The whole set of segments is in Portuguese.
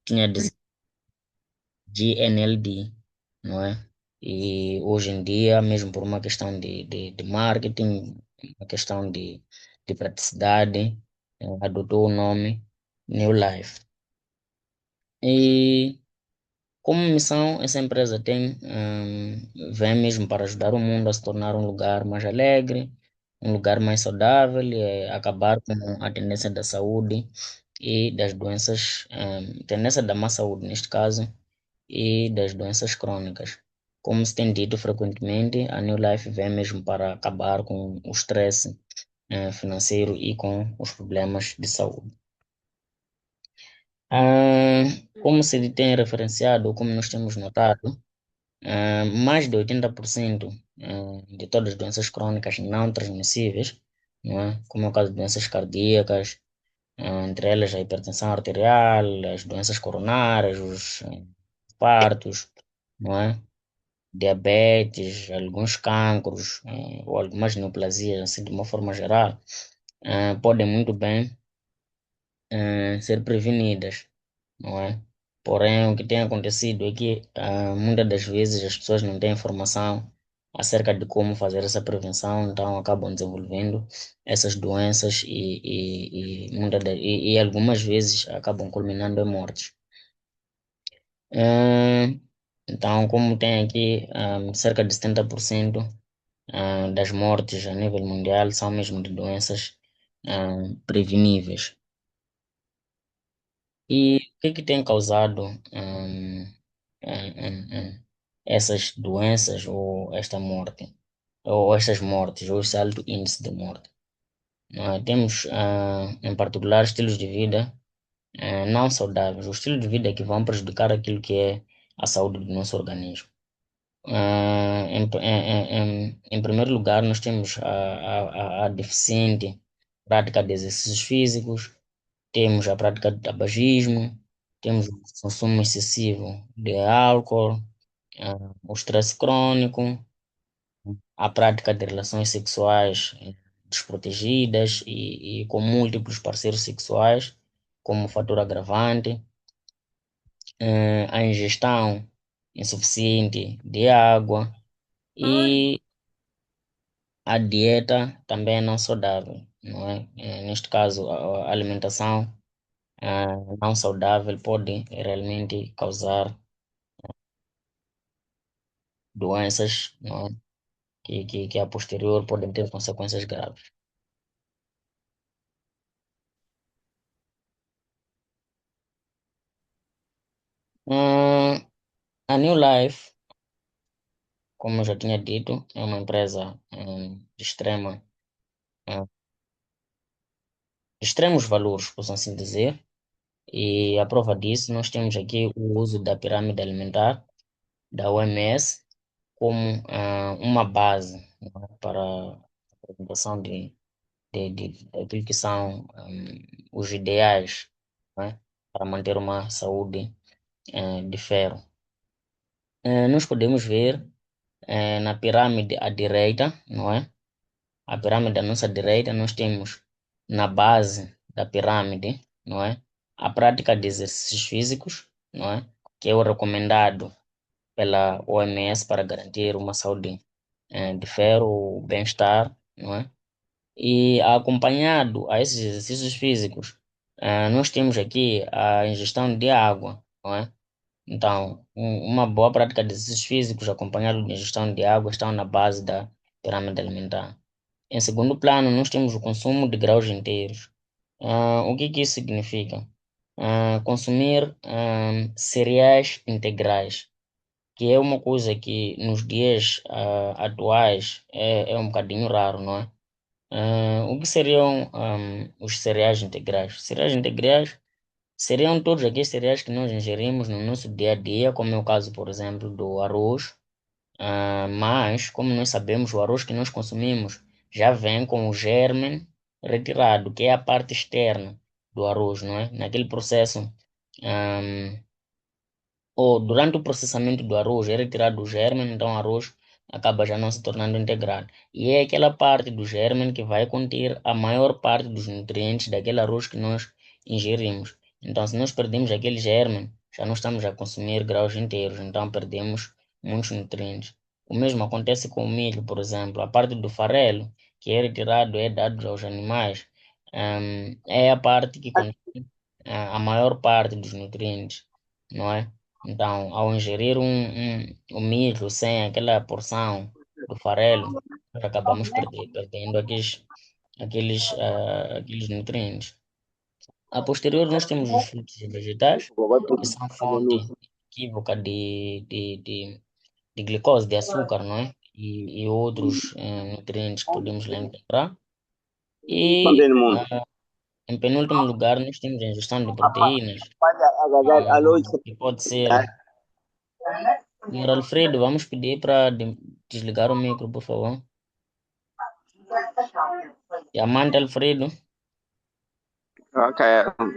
tinha GNLD, não é? E hoje em dia, mesmo por uma questão de marketing, uma questão de praticidade, adotou o nome New Life. E como missão, essa empresa tem, vem mesmo para ajudar o mundo a se tornar um lugar mais alegre, um lugar mais saudável, e acabar com a tendência da saúde e das doenças, tendência da má saúde, neste caso, e das doenças crônicas. Como se tem dito frequentemente, a New Life vem mesmo para acabar com o estresse, financeiro e com os problemas de saúde. Ah, como se tem referenciado, como nós temos notado, mais de 80% de todas as doenças crônicas não transmissíveis, não é? Como é o caso de doenças cardíacas, entre elas a hipertensão arterial, as doenças coronárias, os partos, não é? Diabetes, alguns cancros, ou algumas neoplasias, assim, de uma forma geral, podem muito bem ser prevenidas, não é? Porém, o que tem acontecido é que muitas das vezes as pessoas não têm informação acerca de como fazer essa prevenção, então acabam desenvolvendo essas doenças e algumas vezes acabam culminando em mortes. Eh, então, como tem aqui cerca de 70% das mortes a nível mundial são mesmo de doenças preveníveis. E o que que tem causado essas doenças ou esta morte, ou estas mortes, ou esse alto índice de morte? Temos, em particular, estilos de vida não saudáveis, os estilos de vida que vão prejudicar aquilo que é a saúde do nosso organismo. Em primeiro lugar, nós temos a deficiente prática de exercícios físicos, temos a prática de tabagismo, temos o consumo excessivo de álcool, o estresse crônico, a prática de relações sexuais desprotegidas e com múltiplos parceiros sexuais como fator agravante, a ingestão insuficiente de água e a dieta também é não saudável, não é? Neste caso, a alimentação não saudável pode realmente causar doenças, não é? Que a posterior podem ter consequências graves. Hum, a New Life, como eu já tinha dito, é uma empresa de extremos valores, posso assim dizer, e a prova disso, nós temos aqui o uso da pirâmide alimentar da OMS como uma base, não é, para a apresentação daquilo que são os ideais, não é, para manter uma saúde de ferro. Nós podemos ver na pirâmide à direita, não é? A pirâmide à nossa direita, nós temos na base da pirâmide, não é? A prática de exercícios físicos, não é? Que é o recomendado pela OMS para garantir uma saúde de ferro, bem-estar, não é? E acompanhado a esses exercícios físicos, nós temos aqui a ingestão de água, não é? Então, uma boa prática de exercícios físicos acompanhado de ingestão de água estão na base da pirâmide alimentar. Em segundo plano, nós temos o consumo de grãos inteiros. O que que isso significa? Consumir cereais integrais, que é uma coisa que nos dias atuais é um bocadinho raro, não é? O que seriam os cereais integrais? Os cereais integrais seriam todos aqueles cereais que nós ingerimos no nosso dia a dia, como é o caso, por exemplo, do arroz. Mas, como nós sabemos, o arroz que nós consumimos já vem com o germe retirado, que é a parte externa do arroz, não é? Naquele processo, ahm, ou durante o processamento do arroz, é retirado o germe, então o arroz acaba já não se tornando integrado. E é aquela parte do germe que vai conter a maior parte dos nutrientes daquele arroz que nós ingerimos. Então, se nós perdemos aquele germe, já não estamos a consumir grãos inteiros, então perdemos muitos nutrientes. O mesmo acontece com o milho, por exemplo. A parte do farelo, que é retirado, é dado aos animais, é a parte que contém a maior parte dos nutrientes, não é? Então, ao ingerir o milho sem aquela porção do farelo, nós acabamos perdendo aqueles nutrientes. A posterior, nós temos os frutos e vegetais, que são fonte equívoca de glicose, de açúcar, não é? E outros nutrientes que podemos lá encontrar. E, em penúltimo lugar, nós temos a ingestão de proteínas, que pode ser. Senhor Alfredo, vamos pedir para desligar o micro, por favor. Diamante Alfredo. Ok,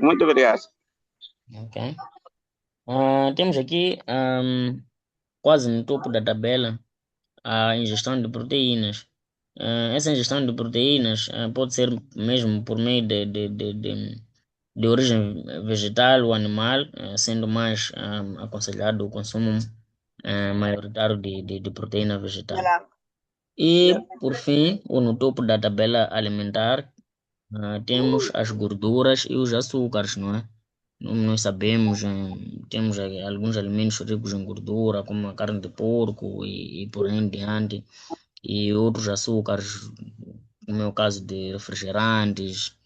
muito obrigado. Ok. Temos aqui, quase no topo da tabela, a ingestão de proteínas. Essa ingestão de proteínas pode ser mesmo por meio de origem vegetal ou animal, sendo mais aconselhado o consumo maioritário de proteína vegetal. E, por fim, ou no topo da tabela alimentar, temos as gorduras e os açúcares, não é? Nós sabemos, temos alguns alimentos ricos em gordura, como a carne de porco e por aí em diante, e outros açúcares, como é o caso de refrigerantes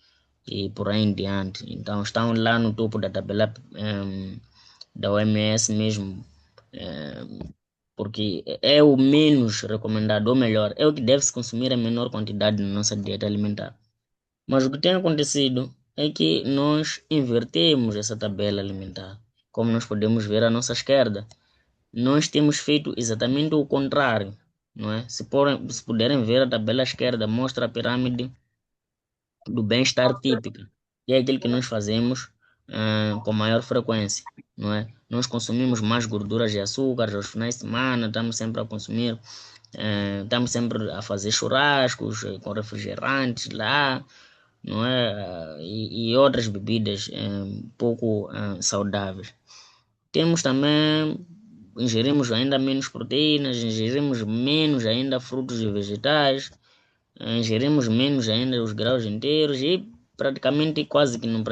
e por aí em diante. Então, estão lá no topo da tabela da OMS mesmo, porque é o menos recomendado, ou melhor, é o que deve-se consumir em menor quantidade na nossa dieta alimentar. Mas o que tem acontecido é que nós invertemos essa tabela alimentar. Como nós podemos ver à nossa esquerda, nós temos feito exatamente o contrário, não é? Se puderem ver, a tabela esquerda mostra a pirâmide do bem-estar típica, que é aquilo que nós fazemos com maior frequência, não é? Nós consumimos mais gorduras e açúcares aos finais de semana, estamos sempre a consumir, estamos sempre a fazer churrascos com refrigerantes lá, não é? E outras bebidas pouco saudáveis. Temos também, ingerimos ainda menos proteínas, ingerimos menos ainda frutos e vegetais, ingerimos menos ainda os grãos inteiros e praticamente quase que não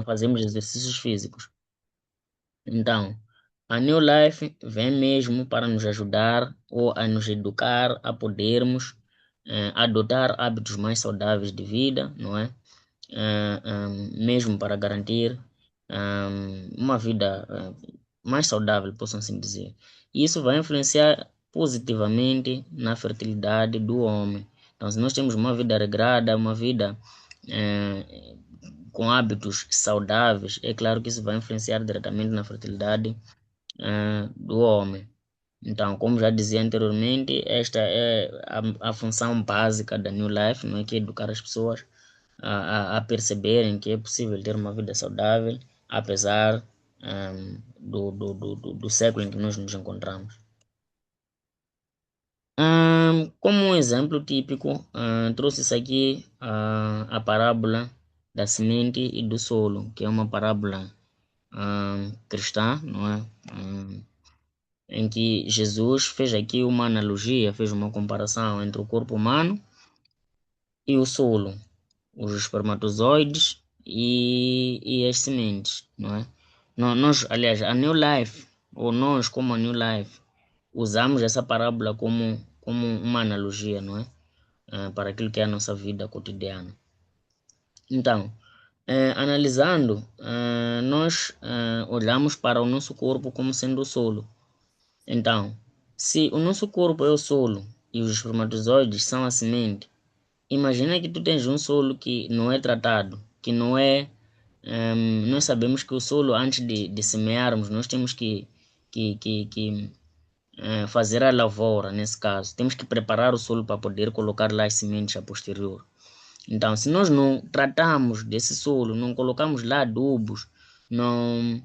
fazemos exercícios físicos. Então, a New Life vem mesmo para nos ajudar ou a nos educar a podermos adotar hábitos mais saudáveis de vida, não é? Mesmo para garantir uma vida mais saudável, posso assim dizer. E isso vai influenciar positivamente na fertilidade do homem. Então, se nós temos uma vida regrada, uma vida com hábitos saudáveis, é claro que isso vai influenciar diretamente na fertilidade do homem. Então, como já dizia anteriormente, esta é a função básica da New Life, não é, que é educar as pessoas a perceberem que é possível ter uma vida saudável, apesar do século em que nós nos encontramos. Como um exemplo típico, trouxe-se aqui a parábola da semente e do solo, que é uma parábola cristã, não é? Em que Jesus fez aqui uma analogia, fez uma comparação entre o corpo humano e o solo, os espermatozoides e as sementes, não é? Nós, aliás, a New Life, ou nós como a New Life, usamos essa parábola como uma analogia, não é? Para aquilo que é a nossa vida cotidiana. Então, analisando, nós olhamos para o nosso corpo como sendo o solo. Então, se o nosso corpo é o solo e os espermatozoides são a semente, imagina que tu tens um solo que não é tratado, que não é. Nós sabemos que o solo, antes de semearmos, nós temos que fazer a lavoura, nesse caso. Temos que preparar o solo para poder colocar lá as sementes a posterior. Então, se nós não tratamos desse solo, não colocamos lá adubos, não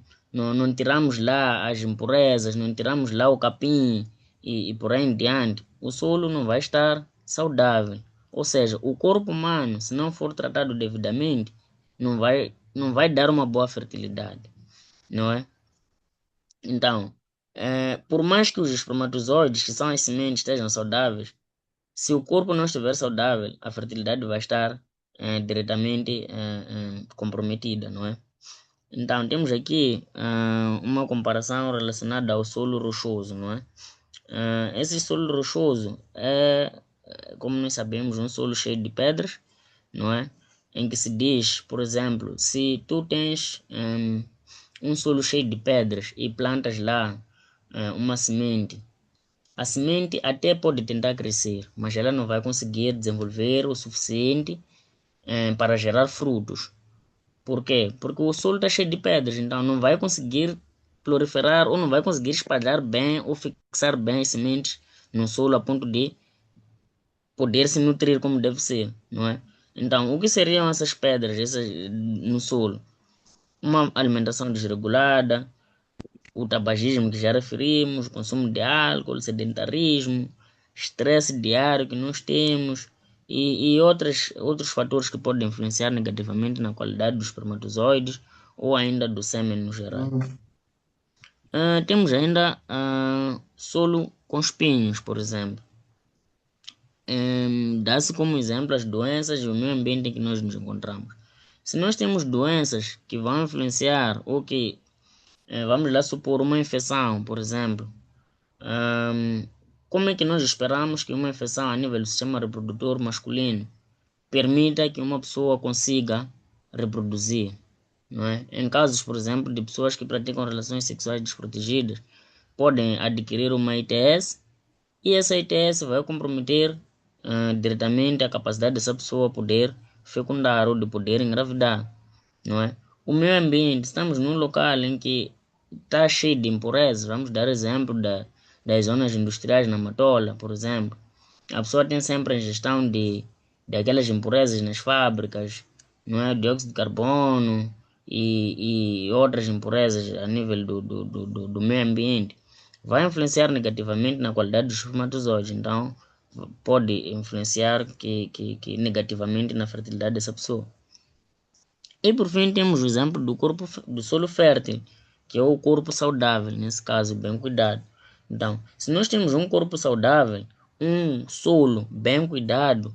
tiramos lá as impurezas, não tiramos lá o capim e por aí em diante, o solo não vai estar saudável. Ou seja, o corpo humano, se não for tratado devidamente, não vai dar uma boa fertilidade, não é? Então, por mais que os espermatozoides, que são as sementes, estejam saudáveis, se o corpo não estiver saudável, a fertilidade vai estar diretamente comprometida, não é? Então, temos aqui uma comparação relacionada ao solo rochoso, não é? Esse solo rochoso como nós sabemos, um solo cheio de pedras, não é? Em que se diz, por exemplo, se tu tens um solo cheio de pedras e plantas lá uma semente, a semente até pode tentar crescer, mas ela não vai conseguir desenvolver o suficiente para gerar frutos. Por quê? Porque o solo está cheio de pedras, então não vai conseguir proliferar ou não vai conseguir espalhar bem ou fixar bem as sementes no solo a ponto de poder se nutrir como deve ser, não é? Então, o que seriam essas pedras no solo? Uma alimentação desregulada, o tabagismo que já referimos, consumo de álcool, sedentarismo, estresse diário que nós temos e outros fatores que podem influenciar negativamente na qualidade dos espermatozoides ou ainda do sêmen no geral. Temos ainda solo com espinhos, por exemplo. Dá-se como exemplo as doenças e o meio ambiente em que nós nos encontramos. Se nós temos doenças que vão influenciar ou que, vamos lá supor, uma infecção, por exemplo, como é que nós esperamos que uma infecção a nível do sistema reprodutor masculino permita que uma pessoa consiga reproduzir? Não é? Em casos, por exemplo, de pessoas que praticam relações sexuais desprotegidas, podem adquirir uma ITS e essa ITS vai comprometer diretamente a capacidade dessa pessoa poder fecundar ou de poder engravidar, não é? O meio ambiente, estamos num local em que está cheio de impurezas, vamos dar exemplo das zonas industriais na Matola, por exemplo. A pessoa tem sempre a ingestão de aquelas impurezas nas fábricas, não é? Dióxido de carbono e outras impurezas a nível do meio ambiente vai influenciar negativamente na qualidade dos espermatozoides. Então, pode influenciar que negativamente na fertilidade dessa pessoa. E por fim, temos o exemplo do corpo do solo fértil, que é o corpo saudável, nesse caso, bem cuidado. Então, se nós temos um corpo saudável, um solo bem cuidado,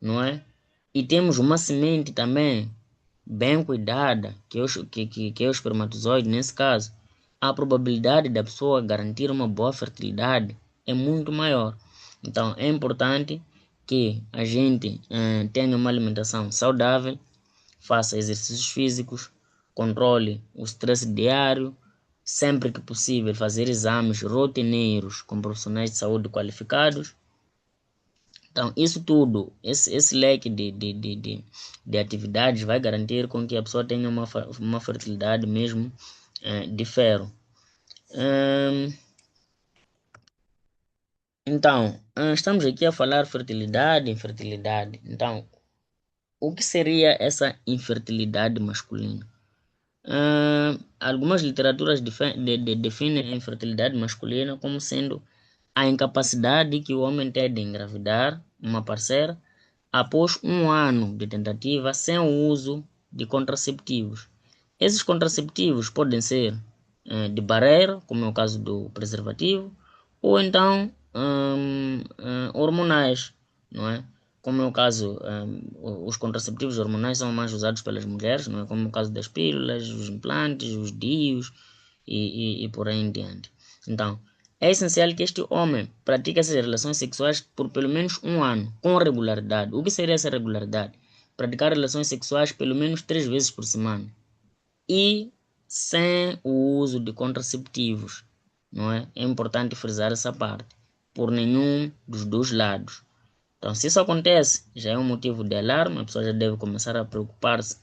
não é? E temos uma semente também bem cuidada, que é o espermatozoide, nesse caso, a probabilidade da pessoa garantir uma boa fertilidade é muito maior. Então, é importante que a gente tenha uma alimentação saudável, faça exercícios físicos, controle o estresse diário, sempre que possível fazer exames rotineiros com profissionais de saúde qualificados. Então, isso tudo, esse leque de atividades vai garantir com que a pessoa tenha uma fertilidade mesmo de ferro. Então, estamos aqui a falar fertilidade, infertilidade. Então, o que seria essa infertilidade masculina? Algumas literaturas definem a infertilidade masculina como sendo a incapacidade que o homem tem de engravidar uma parceira após um ano de tentativa sem o uso de contraceptivos. Esses contraceptivos podem ser de barreira, como é o caso do preservativo, ou então hormonais, não é? Como é o caso, os contraceptivos hormonais são mais usados pelas mulheres, não é? Como o caso das pílulas, os implantes, os DIUs e por aí em diante. Então, é essencial que este homem pratique essas relações sexuais por pelo menos um ano, com regularidade. O que seria essa regularidade? Praticar relações sexuais pelo menos 3 vezes por semana. E sem o uso de contraceptivos, não é? É importante frisar essa parte, por nenhum dos dois lados. Então, se isso acontece, já é um motivo de alarme, a pessoa já deve começar a preocupar-se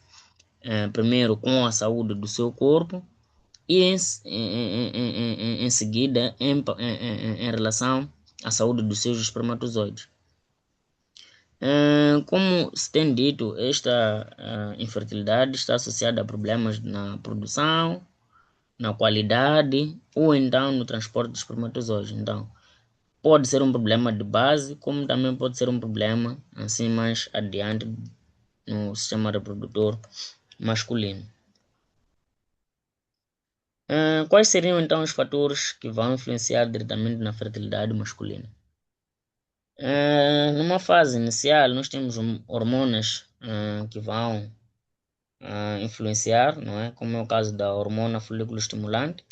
primeiro com a saúde do seu corpo e em seguida em relação à saúde dos seus espermatozoides. Como se tem dito, esta infertilidade está associada a problemas na produção, na qualidade ou então no transporte dos espermatozoides. Então, pode ser um problema de base, como também pode ser um problema assim mais adiante no sistema reprodutor masculino. Quais seriam então os fatores que vão influenciar diretamente na fertilidade masculina? Numa fase inicial, nós temos hormonas que vão influenciar, não é? Como é o caso da hormona folículo estimulante,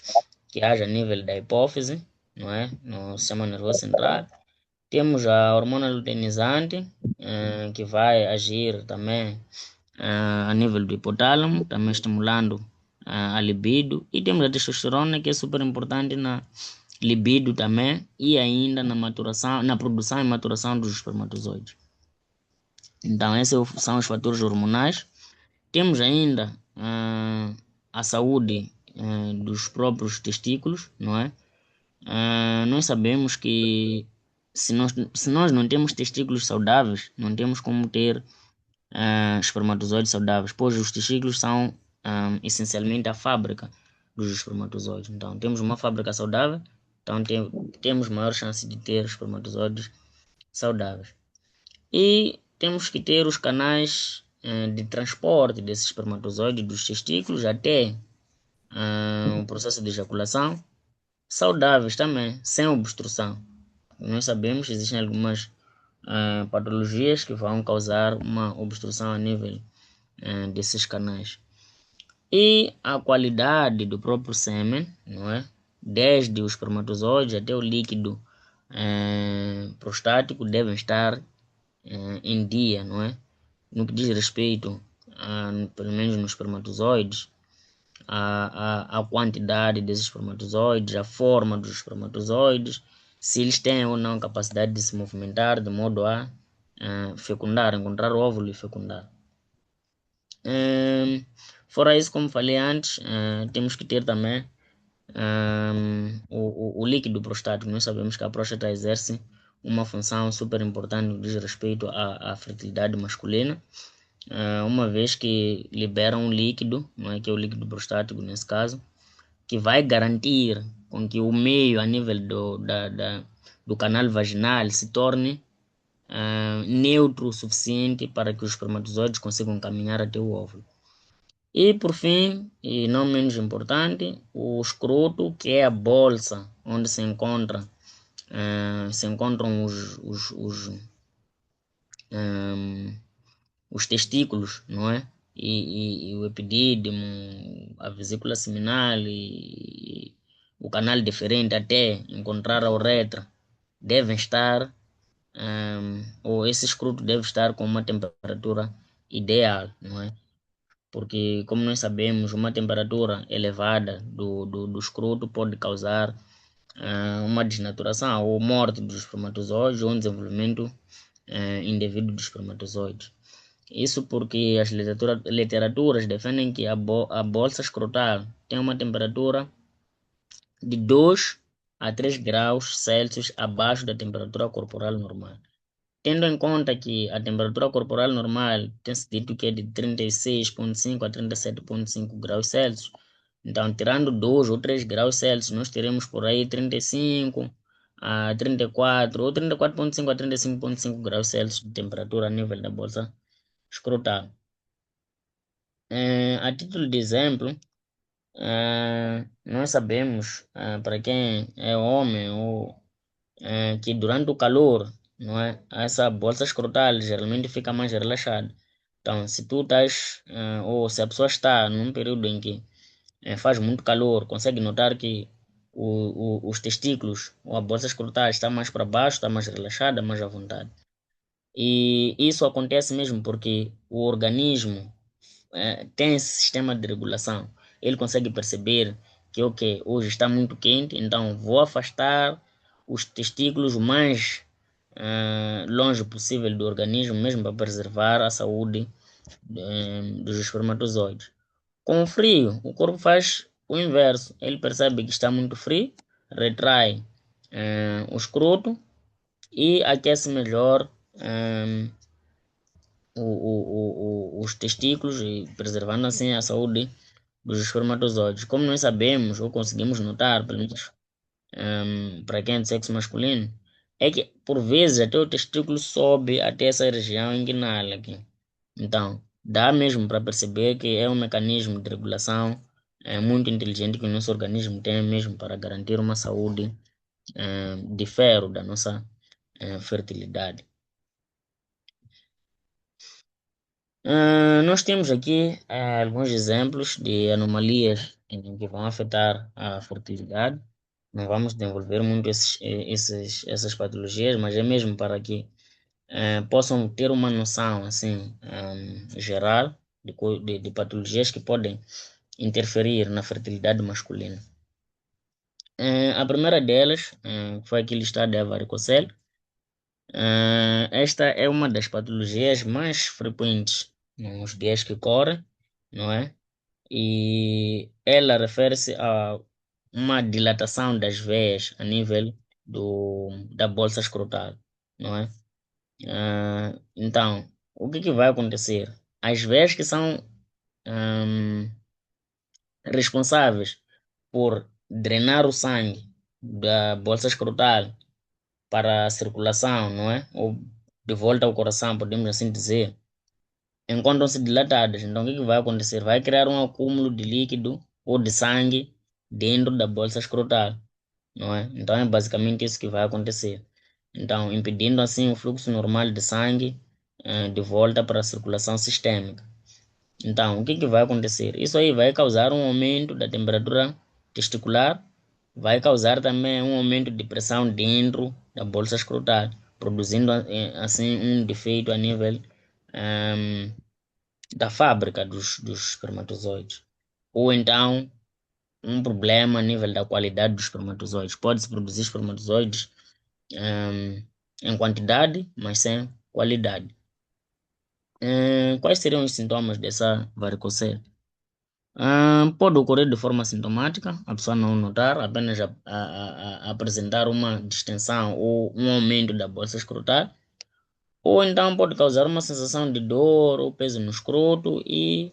que age a nível da hipófise, não é? No sistema nervoso central. Temos a hormona luteinizante, que vai agir também a nível do hipotálamo, também estimulando a libido. E temos a testosterona, que é super importante na libido também, e ainda na maturação, na produção e maturação dos espermatozoides. Então, esses são os fatores hormonais. Temos ainda a saúde dos próprios testículos, não é? Nós sabemos que se nós não temos testículos saudáveis, não temos como ter espermatozoides saudáveis, pois os testículos são essencialmente a fábrica dos espermatozoides. Então, temos uma fábrica saudável, então temos maior chance de ter espermatozoides saudáveis. E temos que ter os canais de transporte desses espermatozoides dos testículos até o processo de ejaculação saudáveis também, sem obstrução. Nós sabemos que existem algumas patologias que vão causar uma obstrução a nível desses canais. E a qualidade do próprio sêmen, não é? Desde os espermatozoides até o líquido prostático devem estar em dia, não é? No que diz respeito, pelo menos nos espermatozoides, a quantidade desses espermatozoides, a forma dos espermatozoides, se eles têm ou não capacidade de se movimentar de modo a fecundar, encontrar o óvulo e fecundar. Fora isso, como falei antes, temos que ter também o líquido prostático. Nós sabemos que a próstata exerce uma função super importante no que diz respeito à fertilidade masculina, uma vez que libera um líquido, não é, que é o líquido prostático nesse caso, que vai garantir com que o meio a nível do canal vaginal se torne neutro o suficiente para que os espermatozoides consigam caminhar até o óvulo. E por fim, e não menos importante, o escroto, que é a bolsa onde se encontram os testículos, não é? E o epidídimo, a vesícula seminal e o canal deferente até encontrar a uretra devem estar, ou esse escroto deve estar com uma temperatura ideal, não é? Porque, como nós sabemos, uma temperatura elevada do escroto pode causar uma desnaturação ou morte dos espermatozoides ou um desenvolvimento indevido dos espermatozoides. Isso porque as literaturas defendem que a bolsa escrotal tem uma temperatura de 2 a 3 graus Celsius abaixo da temperatura corporal normal. Tendo em conta que a temperatura corporal normal tem-se dito que é de 36,5 a 37,5 graus Celsius, então tirando 2 ou 3 graus Celsius, nós teremos por aí 35 a 34 ou 34,5 a 35,5 graus Celsius de temperatura a nível da bolsa escrotal. A título de exemplo, nós sabemos, para quem é homem, ou, que durante o calor, não é, essa bolsa escrotal geralmente fica mais relaxada. Então, se tu estás, ou se a pessoa está num período em que faz muito calor, consegue notar que os testículos ou a bolsa escrotal está mais para baixo, está mais relaxada, mais à vontade. E isso acontece mesmo porque o organismo tem esse sistema de regulação. Ele consegue perceber que, ok, hoje está muito quente, então vou afastar os testículos o mais longe possível do organismo, mesmo para preservar a saúde dos espermatozoides. Com o frio, o corpo faz o inverso. Ele percebe que está muito frio, retrai o escroto e aquece melhor os testículos e preservando assim a saúde dos espermatozoides. Como nós sabemos ou conseguimos notar, pelo menos para quem é de sexo masculino, é que por vezes até o testículo sobe até essa região inguinal aqui. Então, dá mesmo para perceber que é um mecanismo de regulação muito inteligente que o nosso organismo tem mesmo para garantir uma saúde de ferro da nossa fertilidade. Nós temos aqui alguns exemplos de anomalias que vão afetar a fertilidade. Não vamos desenvolver muito essas patologias, mas é mesmo para que possam ter uma noção assim, geral de patologias que podem interferir na fertilidade masculina. A primeira delas foi aqui listada, é a varicocele. Esta é uma das patologias mais frequentes nos dias que correm, não é? E ela refere-se a uma dilatação das veias a nível da bolsa escrotal, não é? Então, o que vai acontecer? As veias que são hum, responsáveis por drenar o sangue da bolsa escrotal para a circulação, não é? Ou de volta ao coração, podemos assim dizer, encontram-se dilatadas. Então, o que vai acontecer? Vai criar um acúmulo de líquido ou de sangue dentro da bolsa escrotal, não é? Então, é basicamente isso que vai acontecer. Então, impedindo assim o fluxo normal de sangue de volta para a circulação sistêmica. Então, o que vai acontecer? Isso aí vai causar um aumento da temperatura testicular, vai causar também um aumento de pressão dentro da bolsa escrotal, produzindo assim um defeito a nível ehm, da fábrica dos espermatozoides. Ou então um problema a nível da qualidade dos espermatozoides. Pode-se produzir espermatozoides em quantidade, mas sem qualidade. Quais seriam os sintomas dessa varicocele? Pode ocorrer de forma sintomática, a pessoa não notar, apenas apresentar uma distensão ou um aumento da bolsa escrotal, ou então pode causar uma sensação de dor ou peso no escroto e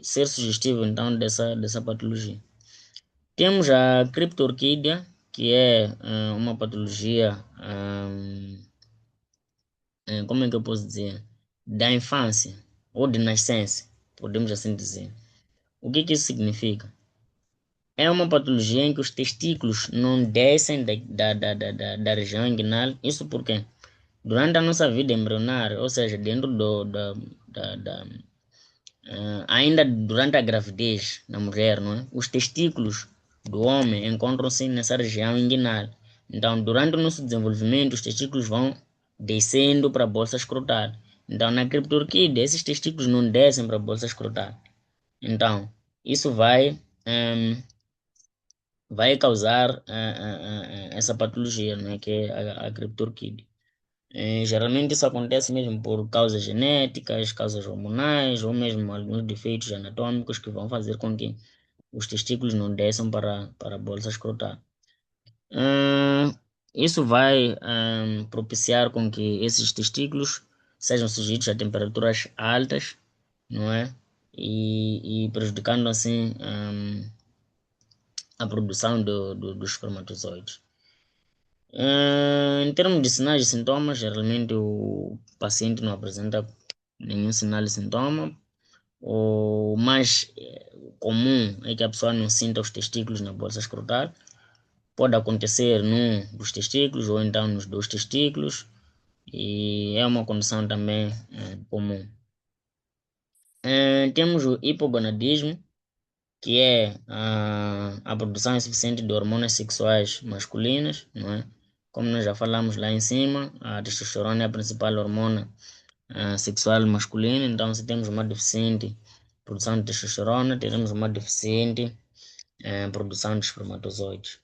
ser sugestivo então dessa patologia. Temos a criptorquídea, que é uma patologia, como é que eu posso dizer, da infância ou de nascença, podemos assim dizer. O que isso significa? É uma patologia em que os testículos não descem da região inguinal. Isso porque durante a nossa vida embrionária, ou seja, dentro ainda durante a gravidez da mulher, não é? Os testículos do homem encontram-se nessa região inguinal. Então, durante o nosso desenvolvimento, os testículos vão descendo para a bolsa escrotal. Então, na criptorquídea, esses testículos não descem para a bolsa escrotal. Então, isso vai causar essa patologia, né, que é a criptorquídea. Geralmente isso acontece mesmo por causas genéticas, causas hormonais ou mesmo alguns defeitos anatômicos que vão fazer com que os testículos não desçam para a bolsa escrotal. Isso vai propiciar com que esses testículos sejam sujeitos a temperaturas altas, não é? E prejudicando assim a produção dos espermatozoides. Em termos de sinais e sintomas, geralmente o paciente não apresenta nenhum sinal e sintoma. O mais comum é que a pessoa não sinta os testículos na bolsa escrotal. Pode acontecer num dos testículos ou então nos dois testículos. E é uma condição também comum. Temos o hipogonadismo, que é a produção insuficiente de hormonas sexuais masculinas, não é? Como nós já falamos lá em cima, a testosterona é a principal hormona sexual masculina, então se temos uma deficiente produção de testosterona, teremos uma deficiente produção de espermatozoides.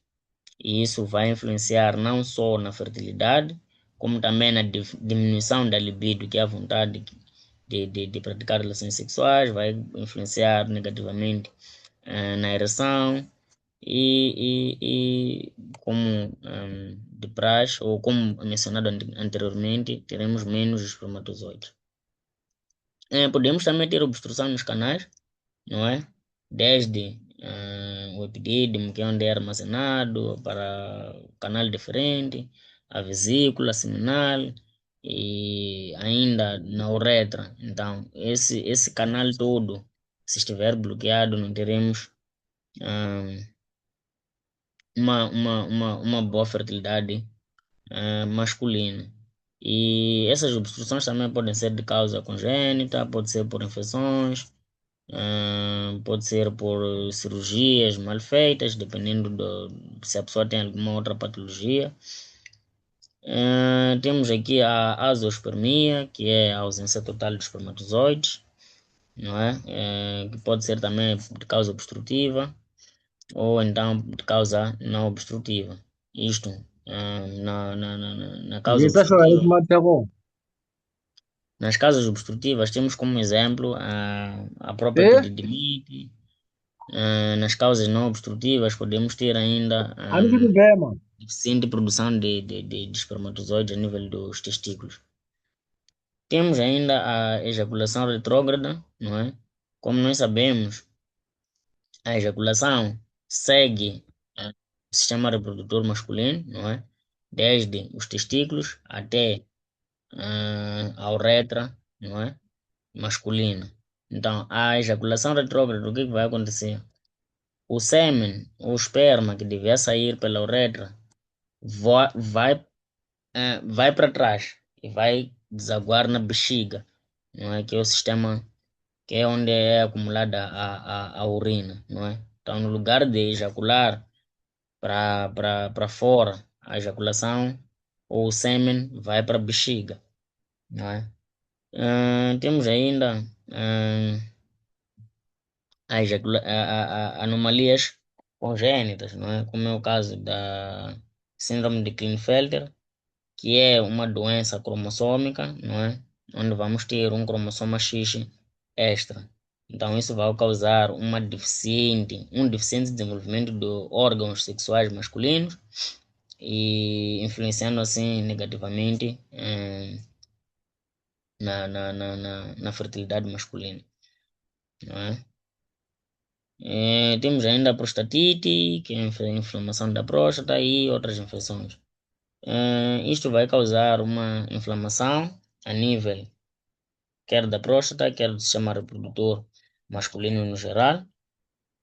E isso vai influenciar não só na fertilidade, como também na diminuição da libido, que é a vontade de praticar relações sexuais, vai influenciar negativamente na ereção e como de praxe, ou como mencionado anteriormente, teremos menos espermatozoides. Podemos também ter obstrução nos canais, não é? Desde o epidídimo, que é onde é armazenado, para o canal deferente, a vesícula seminal e ainda na uretra. Então, esse canal todo, se estiver bloqueado, não teremos hum, uma boa fertilidade masculina. E essas obstruções também podem ser de causa congênita, pode ser por infecções, pode ser por cirurgias mal feitas, dependendo se a pessoa tem alguma outra patologia. Temos aqui a azoospermia, que é a ausência total de espermatozoides, não é? Que pode ser também de causa obstrutiva ou então de causa não obstrutiva. Isto, na causa Isso acho que obstrutiva. me interrompe. Nas causas obstrutivas, temos como exemplo a própria É? epididimite. Nas causas não obstrutivas, podemos ter ainda Ano que vem, mano. deficiente produção de espermatozoides a nível dos testículos. Temos ainda a ejaculação retrógrada, não é? Como nós sabemos, a ejaculação segue o sistema reprodutor masculino, não é? Desde os testículos até a uretra, não é? Masculina. Então, a ejaculação retrógrada, o que que vai acontecer? O sêmen, o esperma que devia sair pela uretra, vai para trás e vai desaguar na bexiga, não é? Que é o sistema que é onde é acumulada a urina, não é? Então, no lugar de ejacular para fora, a ejaculação ou o sêmen vai para a bexiga, não é? Temos ainda anomalias congênitas, não é? Como é o caso da síndrome de Klinefelter, que é uma doença cromossômica, não é? Onde vamos ter um cromossoma X extra. Então, isso vai causar um deficiente desenvolvimento de órgãos sexuais masculinos e influenciando assim negativamente na fertilidade masculina, não é? Temos ainda a prostatite, que é a inflamação da próstata e outras infecções. Isto vai causar uma inflamação a nível quer da próstata, quer do sistema reprodutor masculino no geral,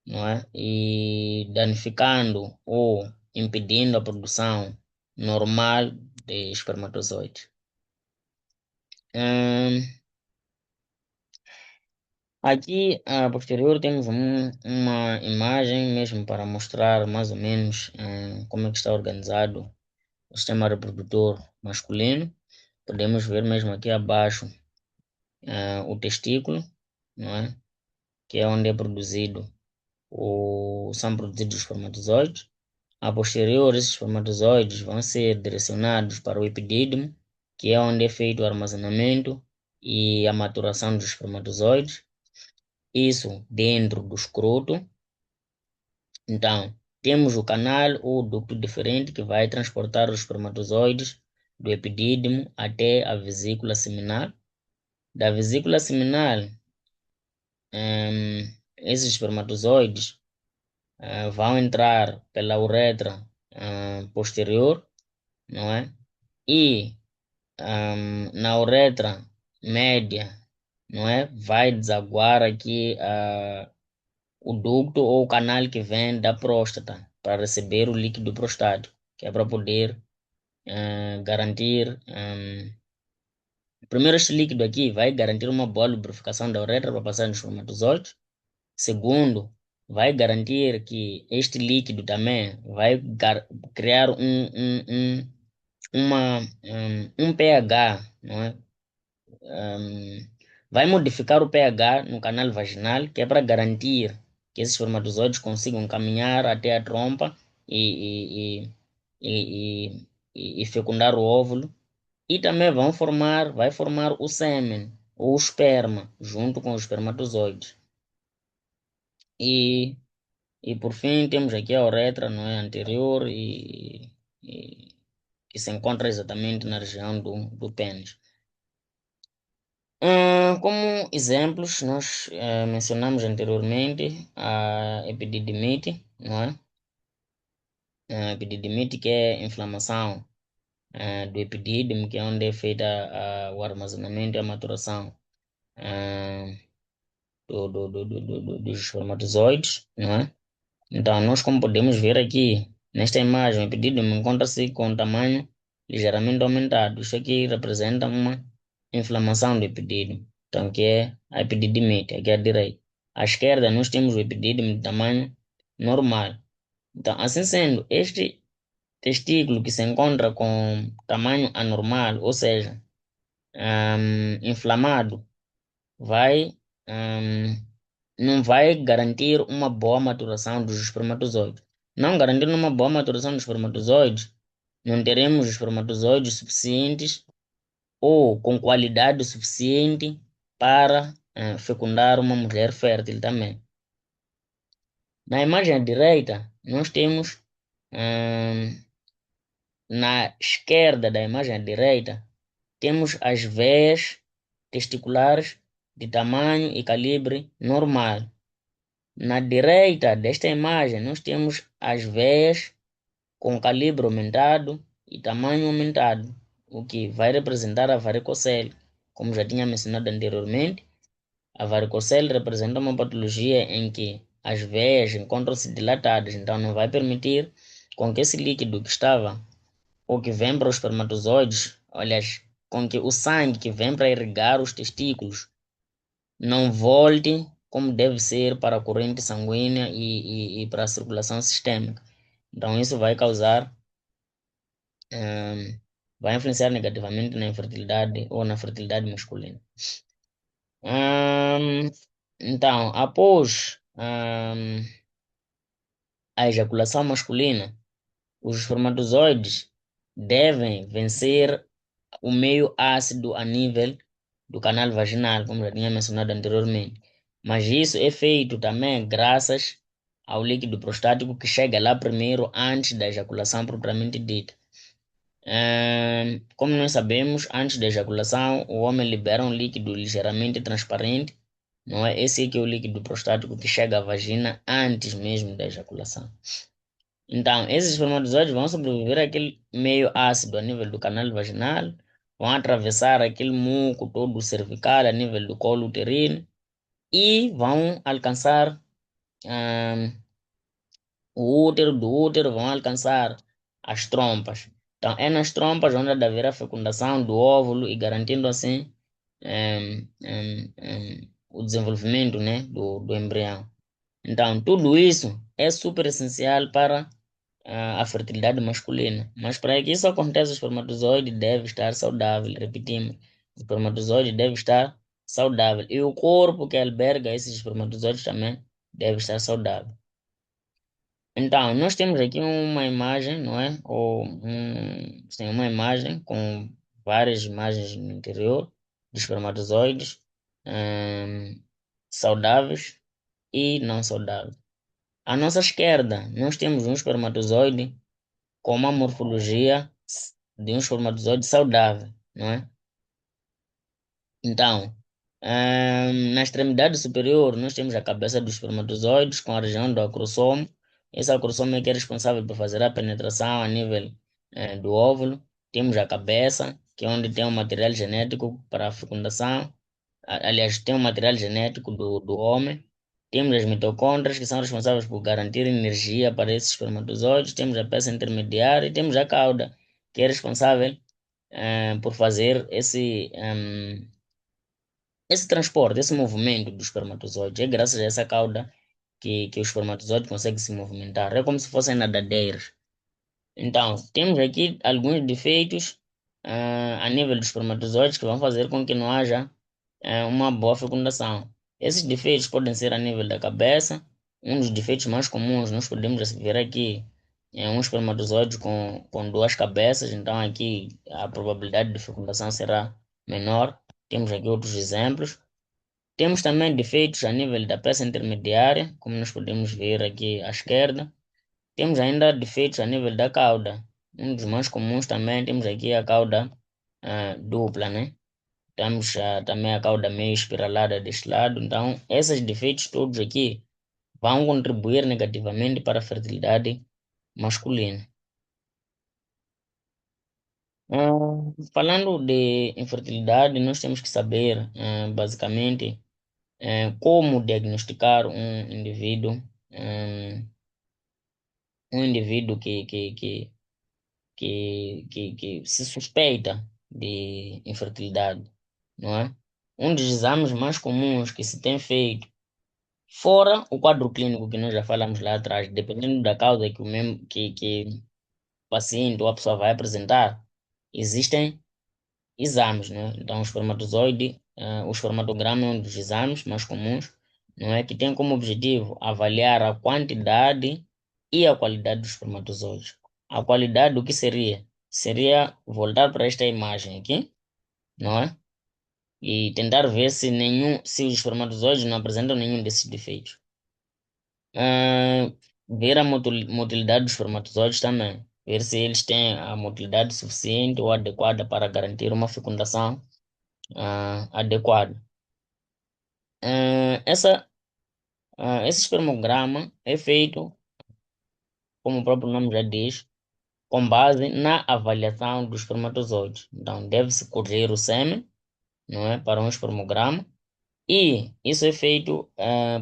não é? E danificando ou impedindo a produção normal de espermatozoides. Hum, Aqui, a posterior, temos uma imagem mesmo para mostrar mais ou menos como é que está organizado o sistema reprodutor masculino. Podemos ver mesmo aqui abaixo o testículo, não é? Que é onde é produzido são produzidos os espermatozoides. A posterior, esses espermatozoides vão ser direcionados para o epidídimo, que é onde é feito o armazenamento e a maturação dos espermatozoides. Isso dentro do escroto. Então, temos o canal ou ducto diferente que vai transportar os espermatozoides do epidídimo até a vesícula seminal. Da vesícula seminal, esses espermatozoides vão entrar pela uretra posterior, não é? E na uretra média, não é? Vai desaguar aqui o ducto ou o canal que vem da próstata para receber o líquido prostático, que é para poder garantir. Primeiro, este líquido aqui vai garantir uma boa lubrificação da uretra para passar nos espermatozoides. Segundo, vai garantir que este líquido também vai criar um pH, não é? Vai modificar o pH no canal vaginal, que é para garantir que esses espermatozoides consigam caminhar até a trompa e fecundar o óvulo. E também vai formar o sêmen ou o esperma junto com os espermatozoides. E, e por fim temos aqui a uretra, não é, anterior e que se encontra exatamente na região do pênis. Como exemplos, nós mencionamos anteriormente a epididimite, não é? A epididimite que é inflamação do epidídimo, que é onde é feita o armazenamento e a maturação ah, dos espermatozoides, não é? Então, nós como podemos ver aqui, nesta imagem, o epidídimo encontra-se com um tamanho ligeiramente aumentado. Isso aqui representa uma inflamação do epidídimo, então, que é a epididimite, aqui à direita. À esquerda, nós temos o epidídimo de tamanho normal. Então, assim sendo, este testículo que se encontra com tamanho anormal, ou seja, inflamado, vai, hum, não vai garantir uma boa maturação dos espermatozoides. Não garantindo uma boa maturação dos espermatozoides, não teremos espermatozoides suficientes ou com qualidade suficiente para fecundar uma mulher fértil também. Na imagem à direita, nós temos hum, na esquerda da imagem à direita, temos as veias testiculares de tamanho e calibre normal. Na direita desta imagem, nós temos as veias com calibre aumentado e tamanho aumentado, o que vai representar a varicocele. Como já tinha mencionado anteriormente, a varicocele representa uma patologia em que as veias encontram-se dilatadas, então não vai permitir com que esse líquido que estava ou que vem para os espermatozoides, aliás, com que o sangue que vem para irrigar os testículos não volte como deve ser para a corrente sanguínea e para a circulação sistêmica. Então, isso vai causar, vai influenciar negativamente na infertilidade ou na fertilidade masculina. Então, após a ejaculação masculina, os espermatozoides devem vencer o meio ácido a nível do canal vaginal, como já tinha mencionado anteriormente. Mas isso é feito também graças ao líquido prostático que chega lá primeiro antes da ejaculação propriamente dita. Como nós sabemos, antes da ejaculação, o homem libera um líquido ligeiramente transparente, não é? Esse aqui é o líquido prostático que chega à vagina antes mesmo da ejaculação. Então, esses espermatozoides vão sobreviver àquele meio ácido a nível do canal vaginal, vão atravessar aquele muco todo cervical a nível do colo uterino e vão alcançar ah, o útero, do útero vão alcançar as trompas. Então, é nas trompas onde haverá a fecundação do óvulo e garantindo assim o desenvolvimento, né, do embrião. Então, tudo isso é super essencial para a fertilidade masculina. Mas para que isso aconteça, o espermatozoide deve estar saudável. Repetimos, o espermatozoide deve estar saudável. E o corpo que alberga esses espermatozoides também deve estar saudável. Então, nós temos aqui uma imagem, não é? Sim, uma imagem com várias imagens no interior de espermatozoides saudáveis e não saudáveis. À nossa esquerda, nós temos um espermatozoide com uma morfologia de um espermatozoide saudável, não é? Então, na extremidade superior, nós temos a cabeça dos espermatozoides com a região do acrossomo. Esse acrossomo é que é responsável por fazer a penetração a nível do óvulo. Temos a cabeça, que é onde tem o material genético para a fecundação. Aliás, tem o material genético do homem. Temos as mitocôndrias, que são responsáveis por garantir energia para esses espermatozoides. Temos a peça intermediária e temos a cauda, que é responsável por fazer esse transporte, esse movimento do espermatozoide. É graças a essa cauda que o espermatozoide consegue se movimentar. É como se fossem nadadeiras. Então, temos aqui alguns defeitos a nível dos espermatozoides que vão fazer com que não haja uma boa fecundação. Esses defeitos podem ser a nível da cabeça. Um dos defeitos mais comuns nós podemos ver aqui é um espermatozoide com duas cabeças, então aqui a probabilidade de fecundação será menor. Temos aqui outros exemplos. Temos também defeitos a nível da peça intermediária, como nós podemos ver aqui à esquerda. Temos ainda defeitos a nível da cauda. Um dos mais comuns também temos aqui a cauda dupla, né? Temos também a cauda meio espiralada deste lado. Então, esses defeitos todos aqui vão contribuir negativamente para a fertilidade masculina. Falando de infertilidade, nós temos que saber, basicamente, como diagnosticar um indivíduo que se suspeita de infertilidade, não é? Um dos exames mais comuns que se tem feito, fora o quadro clínico que nós já falamos lá atrás, dependendo da causa que o paciente ou a pessoa vai apresentar, existem exames, né? Então, o espermatograma é um dos exames mais comuns, não é? Que tem como objetivo avaliar a quantidade e a qualidade dos espermatozoides. A qualidade, o que seria? Seria voltar para esta imagem aqui, não é? E tentar ver se os espermatozoides não apresentam nenhum desses defeitos. Ah, ver a motilidade dos espermatozoides também. Ver se eles têm a motilidade suficiente ou adequada para garantir uma fecundação adequado. Esse espermograma é feito, como o próprio nome já diz, com base na avaliação dos espermatozoides. Então, deve-se colher o sêmen, não é, para um espermograma, e isso é feito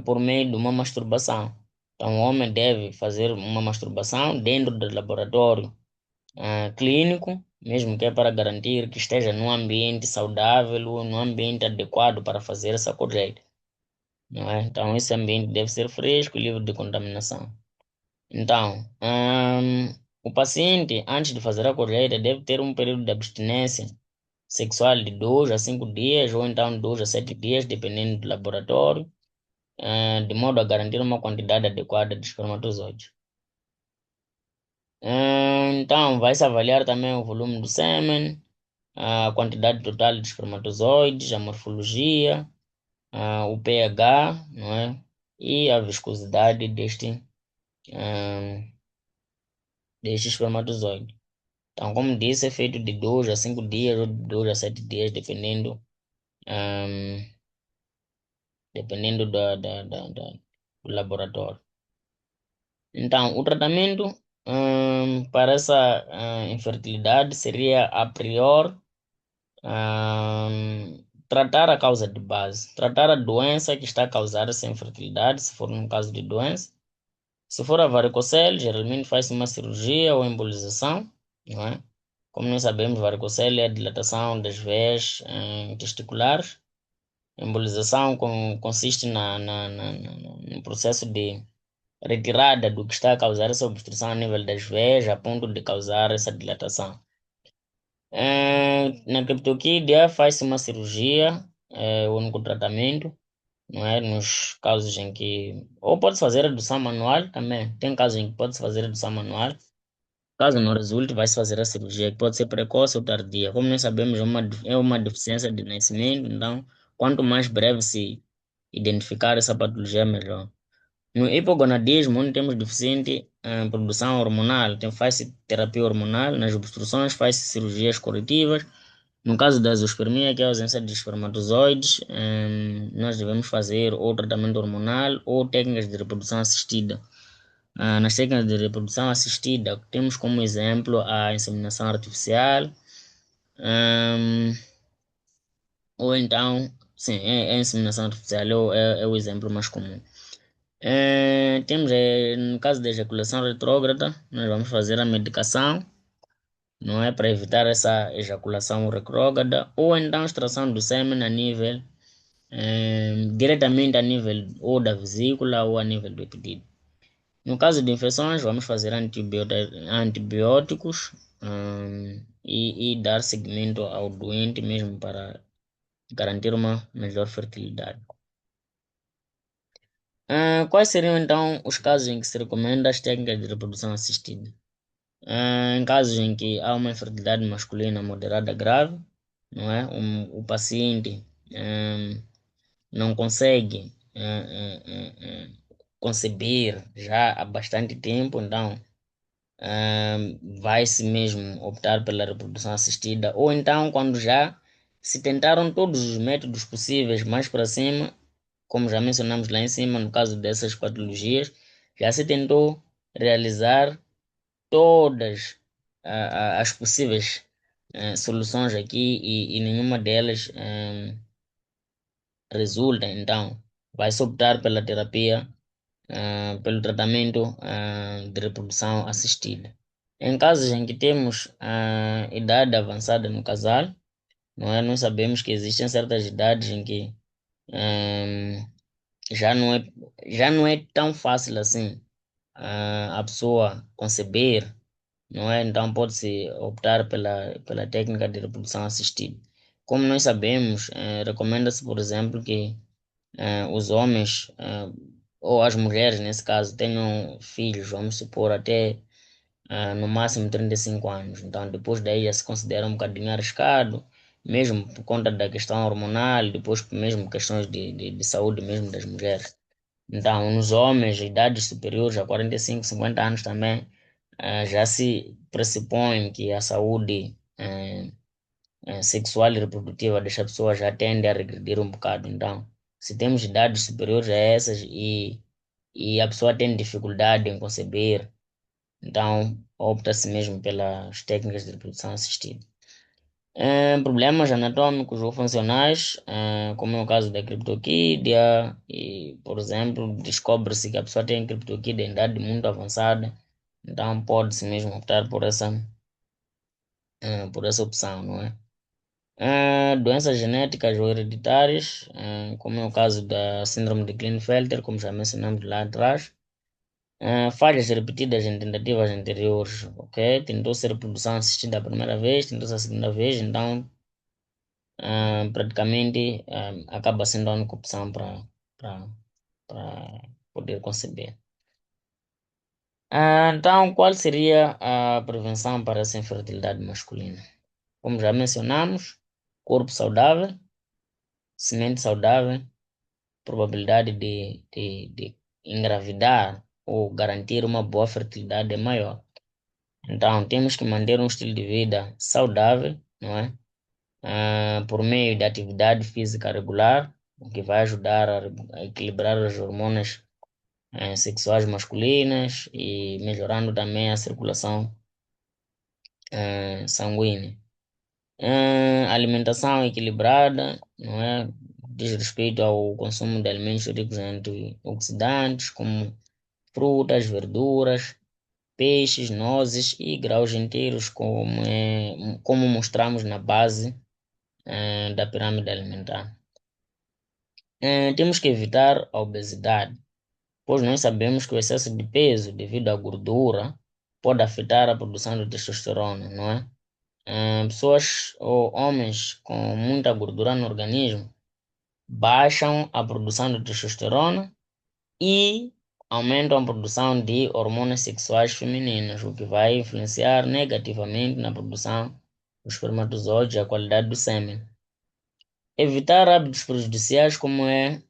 por meio de uma masturbação. Então, o homem deve fazer uma masturbação dentro do laboratório clínico, mesmo que é para garantir que esteja num ambiente saudável ou num ambiente adequado para fazer essa colheita. Não é? Então, esse ambiente deve ser fresco e livre de contaminação. Então, o paciente, antes de fazer a colheita, deve ter um período de abstinência sexual de 2 a 5 dias, ou então 2 a 7 dias, dependendo do laboratório, de modo a garantir uma quantidade adequada de espermatozoides. Então, vai-se avaliar também o volume do sêmen, a quantidade total de espermatozoides, a morfologia, o pH, não é? E a viscosidade deste espermatozoide. Então, como disse, é feito de 2 a 5 dias ou de 2 a 7 dias, ahm, dependendo do laboratório. Então, o tratamento para essa infertilidade seria, a priori, tratar a causa de base, tratar a doença que está a causar essa infertilidade, se for um caso de doença. Se for a varicocele, geralmente faz uma cirurgia ou embolização, não é? Como nós sabemos, varicocele é a dilatação das veias testiculares. Embolização consiste no processo de retirada do que está a causar essa obstrução a nível das veias, a ponto de causar essa dilatação. Na criptorquídea faz-se uma cirurgia, o único tratamento, não é? Nos casos em que. Ou pode fazer redução manual também. Tem casos em que pode-se fazer redução manual. Caso não resulte, vai-se fazer a cirurgia, que pode ser precoce ou tardia. Como nós sabemos, é uma deficiência de nascimento, então, quanto mais breve se identificar essa patologia, melhor. No hipogonadismo, onde temos deficiente produção hormonal, faz-se terapia hormonal, nas obstruções faz-se cirurgias corretivas. No caso da zoospermia, que é a ausência de espermatozoides, nós devemos fazer ou tratamento hormonal ou técnicas de reprodução assistida. Nas técnicas de reprodução assistida, temos como exemplo a inseminação artificial, ou então, sim, é a inseminação artificial, é o exemplo mais comum. Temos, no caso da ejaculação retrógrada, nós vamos fazer a medicação, não é, para evitar essa ejaculação retrógrada, ou então extração do sêmen a nível, diretamente a nível ou da vesícula ou a nível do epidídimo. No caso de infecções, vamos fazer antibióticos, e dar seguimento ao doente mesmo para garantir uma melhor fertilidade. Quais seriam então os casos em que se recomenda as técnicas de reprodução assistida? Em casos em que há uma infertilidade masculina moderada grave, não é? O paciente não consegue conceber já há bastante tempo, então vai-se mesmo optar pela reprodução assistida, ou então quando já se tentaram todos os métodos possíveis mais para cima, como já mencionamos lá em cima, no caso dessas patologias, já se tentou realizar todas as possíveis soluções aqui e nenhuma delas resulta, então vai-se optar pela terapia, pelo tratamento de reprodução assistida. Em casos em que temos idade avançada no casal, não é? Nós sabemos que existem certas idades em que hum, já não é, já não é tão fácil assim a pessoa conceber, não é? Então pode-se optar pela técnica de reprodução assistida. Como nós sabemos, recomenda-se, por exemplo, que os homens, ou as mulheres, nesse caso, tenham filhos, vamos supor, até no máximo 35 anos. Então, depois daí já se considera um bocadinho arriscado, mesmo por conta da questão hormonal, depois mesmo questões de saúde mesmo das mulheres. Então, nos homens, idades superiores a 45, 50 anos também, já se pressupõe que a saúde sexual e reprodutiva desta pessoa já tende a regredir um bocado. Então, se temos idades superiores a essas e a pessoa tem dificuldade em conceber, então opta-se mesmo pelas técnicas de reprodução assistida. Problemas anatômicos ou funcionais, como é o caso da criptorquídea, e, por exemplo, descobre-se que a pessoa tem criptorquídea em idade muito avançada, então pode-se mesmo optar por essa opção, não é? Doenças genéticas ou hereditárias, como é o caso da síndrome de Klinefelter, como já mencionamos lá atrás. Falhas repetidas em tentativas anteriores, ok? Tentou-se a reprodução assistida a primeira vez, tentou-se a segunda vez, então praticamente acaba sendo a única opção para poder conceber. Então, qual seria a prevenção para essa infertilidade masculina? Como já mencionamos, corpo saudável, semente saudável, probabilidade de engravidar ou garantir uma boa fertilidade é maior. Então, temos que manter um estilo de vida saudável, não é? Por meio de atividade física regular, o que vai ajudar a equilibrar as hormonas sexuais masculinas e melhorando também a circulação sanguínea. Alimentação equilibrada, não é? Diz respeito ao consumo de alimentos ricos em antioxidantes, como frutas, verduras, peixes, nozes e grãos inteiros, como mostramos na base da pirâmide alimentar. Temos que evitar a obesidade, pois nós sabemos que o excesso de peso devido à gordura pode afetar a produção de testosterona, não é? Pessoas ou homens com muita gordura no organismo baixam a produção de testosterona e aumentam a produção de hormonas sexuais femininas, o que vai influenciar negativamente na produção dos espermatozoides e a qualidade do sêmen. Evitar hábitos prejudiciais como é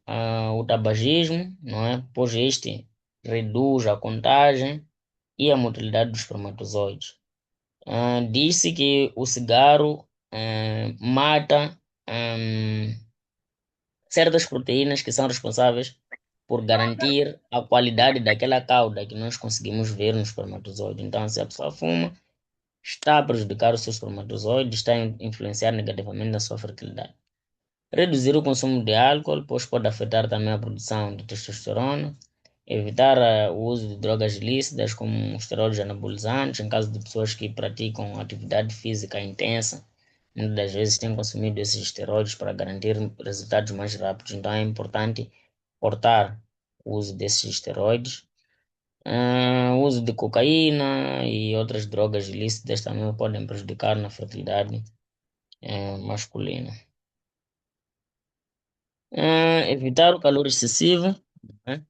o tabagismo, não é? Pois este reduz a contagem e a motilidade dos espermatozoides. Disse que o cigarro mata certas proteínas que são responsáveis por garantir a qualidade daquela cauda que nós conseguimos ver no espermatozoide. Então, se a pessoa fuma, está a prejudicar o seu espermatozoide, está a influenciar negativamente na sua fertilidade. Reduzir o consumo de álcool, pois pode afetar também a produção de testosterona. Evitar o uso de drogas ilícitas, como esteroides anabolizantes, em caso de pessoas que praticam atividade física intensa. Muitas das vezes têm consumido esses esteroides para garantir resultados mais rápidos. Então é importante cortar o uso desses esteroides. O uso de cocaína e outras drogas ilícitas também podem prejudicar na fertilidade masculina. Evitar o calor excessivo, né?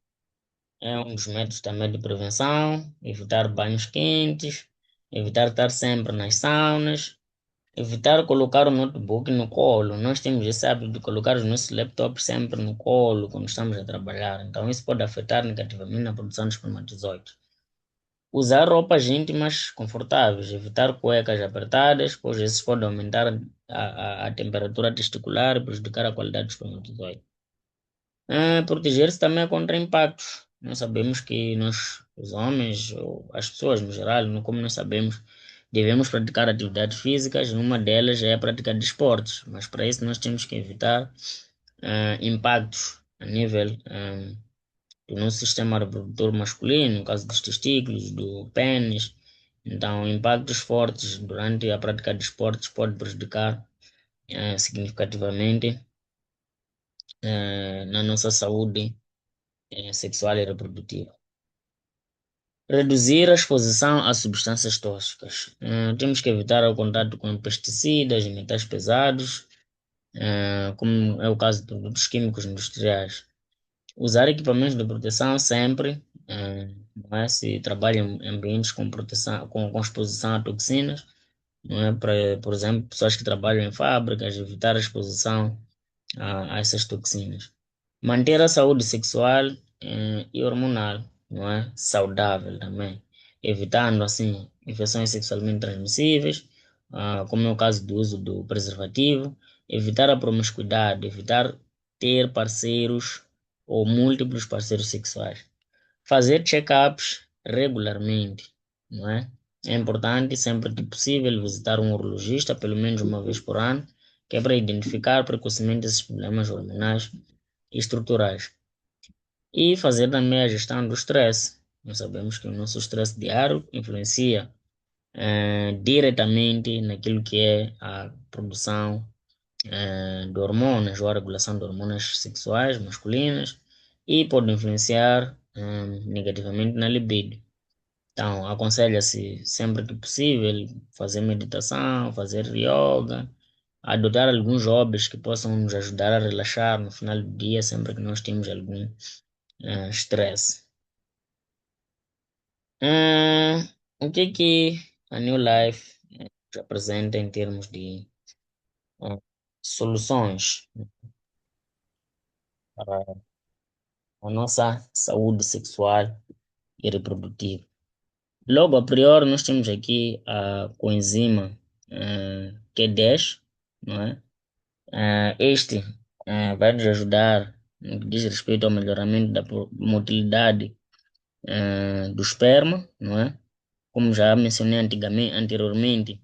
É um dos métodos também de prevenção. Evitar banhos quentes, evitar estar sempre nas saunas, evitar colocar o notebook no colo. Nós temos esse hábito de colocar os nossos laptops sempre no colo quando estamos a trabalhar. Então isso pode afetar negativamente na produção de espermatozoides. Usar roupas íntimas confortáveis, evitar cuecas apertadas, pois esses podem aumentar a temperatura testicular e prejudicar a qualidade do espermatozoide. Proteger-se também contra impactos. Nós sabemos que nós, os homens, ou as pessoas no geral, como nós sabemos, devemos praticar atividades físicas, uma delas é a prática de esportes, mas para isso nós temos que evitar impactos a nível do nosso sistema reprodutor masculino, no caso dos testículos, do pênis. Então, impactos fortes durante a prática de esportes pode prejudicar significativamente na nossa saúde sexual e reprodutiva. Reduzir a exposição a substâncias tóxicas. Temos que evitar o contato com pesticidas e metais pesados, como é o caso de produtos químicos industriais. Usar equipamentos de proteção sempre, não é? Se trabalha em ambientes com proteção, com exposição a toxinas, não é? Por exemplo, pessoas que trabalham em fábricas, evitar a exposição a essas toxinas. Manter a saúde sexual e hormonal, não é? Saudável também, evitando assim infecções sexualmente transmissíveis, como é o caso do uso do preservativo, evitar a promiscuidade, evitar ter parceiros ou múltiplos parceiros sexuais. Fazer check-ups regularmente, não é? É importante sempre que possível visitar um urologista pelo menos uma vez por ano, que é para identificar precocemente esses problemas hormonais e estruturais. E fazer também a gestão do estresse. Nós sabemos que o nosso estresse diário influencia diretamente naquilo que é a produção de hormonas ou a regulação de hormonas sexuais masculinas e pode influenciar negativamente na libido. Então, aconselha-se sempre que possível fazer meditação, fazer yoga, adotar alguns hobbies que possam nos ajudar a relaxar no final do dia, sempre que nós temos algum estresse. O que a New Life nos apresenta em termos de ah, soluções para a nossa saúde sexual e reprodutiva? Logo, a priori, nós temos aqui a coenzima Q10, não é? Este vai nos ajudar no que diz respeito ao melhoramento da motilidade do esperma, não é? Como já mencionei anteriormente,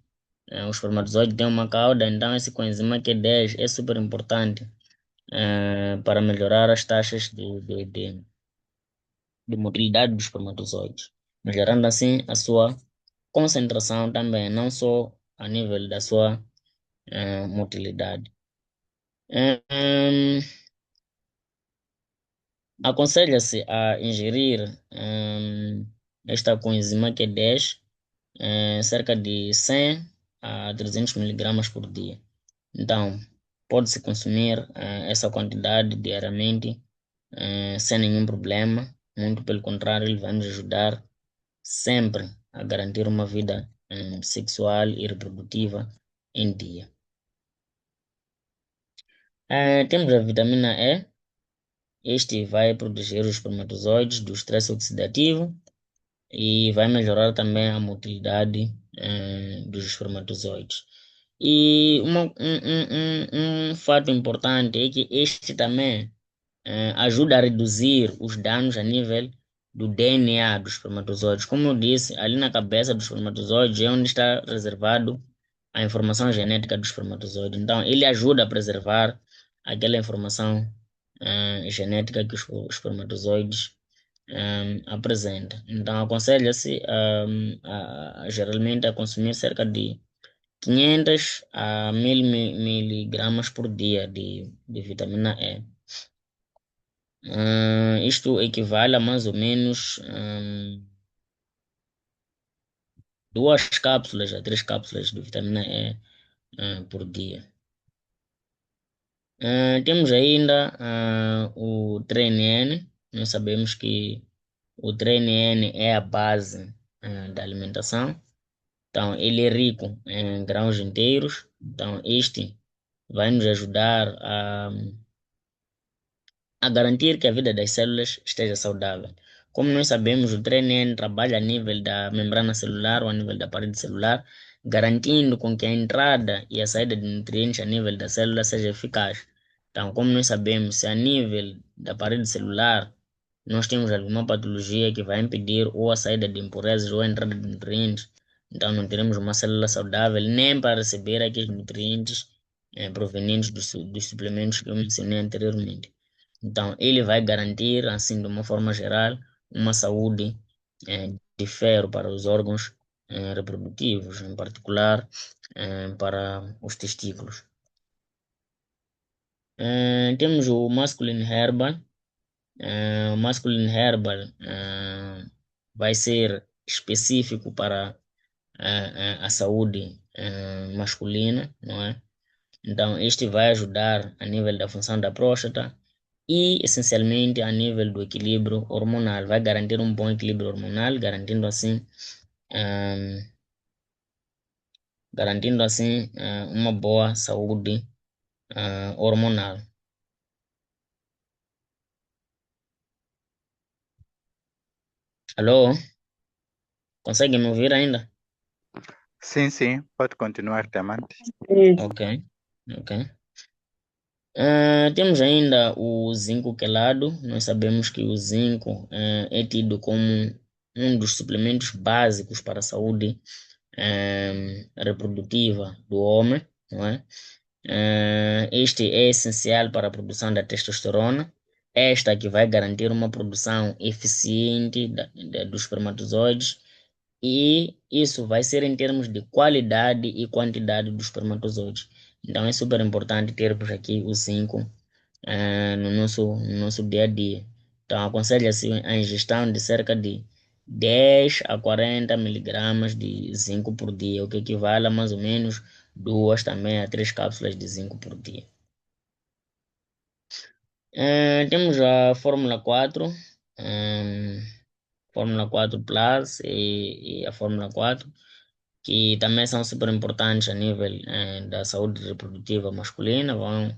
o espermatozoide tem uma cauda, então esse coenzima Q10 é super importante para melhorar as taxas de motilidade dos espermatozoides, melhorando assim a sua concentração também, não só a nível da sua motilidade. Hum, Aconselha-se a ingerir esta coenzima Q10 cerca de 100 a 300 miligramas por dia. Então, pode-se consumir essa quantidade diariamente sem nenhum problema. Muito pelo contrário, ele vai nos ajudar sempre a garantir uma vida sexual e reprodutiva em dia. Temos a vitamina E. Este vai proteger os espermatozoides do estresse oxidativo e vai melhorar também a motilidade dos espermatozoides. E um fato importante é que este também ajuda a reduzir os danos a nível do DNA dos espermatozoides. Como eu disse, ali na cabeça dos espermatozoides é onde está reservado a informação genética do espermatozoide. Então, ele ajuda a preservar aquela informação genética que os espermatozoides apresentam. Então, aconselha-se geralmente a consumir cerca de 500 a 1000 miligramas por dia de vitamina E. Isto equivale a mais ou menos 2 cápsulas a 3 cápsulas de vitamina E por dia. Temos ainda o TreNN. Nós sabemos que o TreNN é a base da alimentação. Então, ele é rico em grãos inteiros. Então, este vai nos ajudar a garantir que a vida das células esteja saudável. Como nós sabemos, o TreNN trabalha a nível da membrana celular ou a nível da parede celular, garantindo com que a entrada e a saída de nutrientes a nível da célula seja eficaz. Então, como nós sabemos, se a nível da parede celular nós temos alguma patologia que vai impedir ou a saída de impurezas ou a entrada de nutrientes, Então não teremos uma célula saudável nem para receber aqueles nutrientes provenientes dos suplementos que eu mencionei anteriormente. Então ele vai garantir, assim, de uma forma geral, uma saúde de ferro para os órgãos reprodutivos, em particular para os testículos. Temos o Masculine Herbal. O Masculine Herbal vai ser específico para a saúde masculina, não é? Então, este vai ajudar a nível da função da próstata e, essencialmente, a nível do equilíbrio hormonal. Vai garantir um bom equilíbrio hormonal, eh, garantindo assim uma boa saúde hormonal. Alô? Consegue me ouvir ainda? Sim, sim, pode continuar, Tamante. Ok, ok. Temos ainda o zinco quelado. Nós sabemos que o zinco é tido como um dos suplementos básicos para a saúde reprodutiva do homem, não é? Este é essencial para a produção da testosterona, esta que vai garantir uma produção eficiente dos espermatozoides, e isso vai ser em termos de qualidade e quantidade dos espermatozoides. Então é super importante termos aqui o zinco no nosso dia a dia. Então, aconselha-se a ingestão de cerca de 10 a 40 miligramas de zinco por dia, o que equivale a mais ou menos 2 também a 3 cápsulas de zinco por dia. Temos a Fórmula 4, Fórmula 4 Plus e a Fórmula 4, que também são super importantes a nível da saúde reprodutiva masculina, vão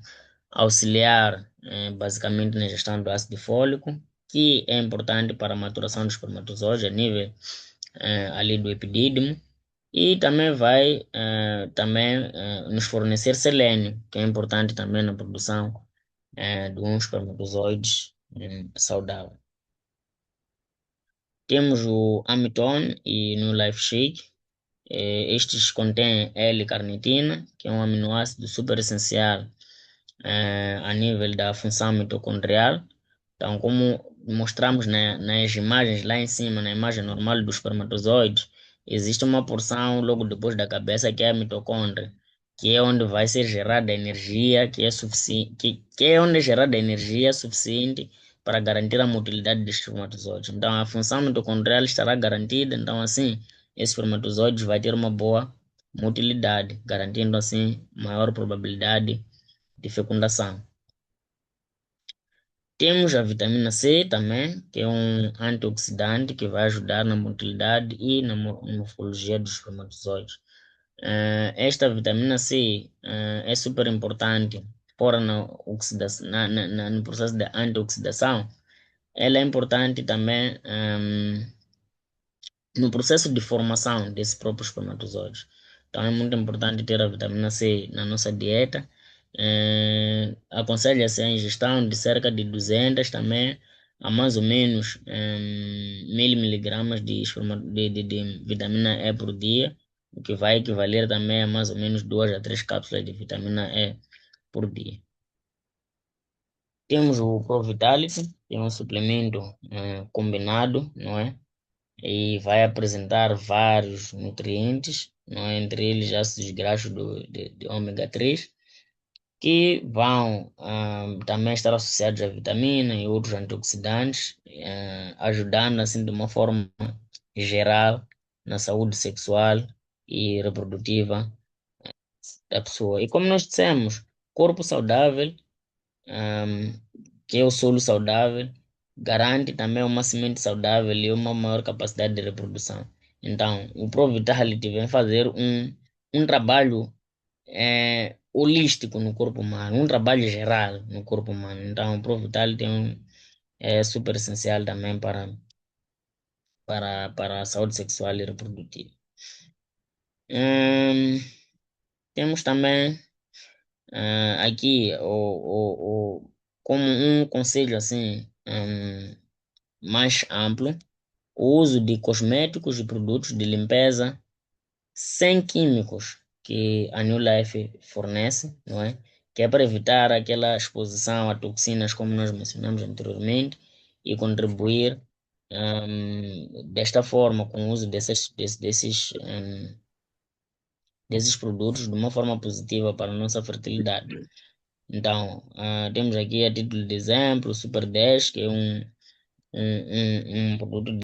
auxiliar basicamente na gestão do ácido fólico, que é importante para a maturação dos espermatozoides a nível ali do epidídimo, e também vai nos fornecer selênio, que é importante também na produção de um espermatozoides saudável. Temos o Amiton e no Life Shake. Estes contêm L-carnitina, que é um aminoácido super essencial a nível da função mitocondrial. Então, como mostramos nas imagens lá em cima, na imagem normal dos espermatozoides, existe uma porção logo depois da cabeça que é a mitocôndria, que é onde vai ser gerada energia que é suficiente, que é onde é gerada energia suficiente para garantir a motilidade dos espermatozoides. Então, a função mitocondrial estará garantida, então assim, esse espermatozoide vai ter uma boa motilidade, garantindo assim maior probabilidade de fecundação. Temos a vitamina C também, que é um antioxidante que vai ajudar na motilidade e na morfologia dos espermatozoides. Esta vitamina C é super importante fora na oxidação, no processo de antioxidação. Ela é importante também no processo de formação desses próprios espermatozoides. Então é muito importante ter a vitamina C na nossa dieta. Aconselha-se a ingestão de cerca de 200 também a mais ou menos 1000 miligramas de vitamina E por dia, o que vai equivaler também a mais ou menos 2 a 3 cápsulas de vitamina E por dia. Temos o Pro Vitality, que é um suplemento combinado, não é? E vai apresentar vários nutrientes, não é? Entre eles ácidos graxos de ômega 3, que vão também estar associados à vitamina e outros antioxidantes, ajudando assim de uma forma geral na saúde sexual e reprodutiva da pessoa. E como nós dissemos, corpo saudável, ahm, que é o solo saudável, garante também uma semente saudável e uma maior capacidade de reprodução. Então, o Pro Vitality vem fazer um trabalho holístico no corpo humano, um trabalho geral no corpo humano. Então, o Pro Vitality é super essencial também para a saúde sexual e reprodutiva. Hum, temos também aqui como um conselho assim mais amplo, o uso de cosméticos e produtos de limpeza sem químicos que a New Life fornece, não é? Que é para evitar aquela exposição a toxinas, como nós mencionamos anteriormente, e contribuir desta forma, com o uso desses produtos de uma forma positiva para a nossa fertilidade. Então, temos aqui a título de exemplo o Super 10, que é um produto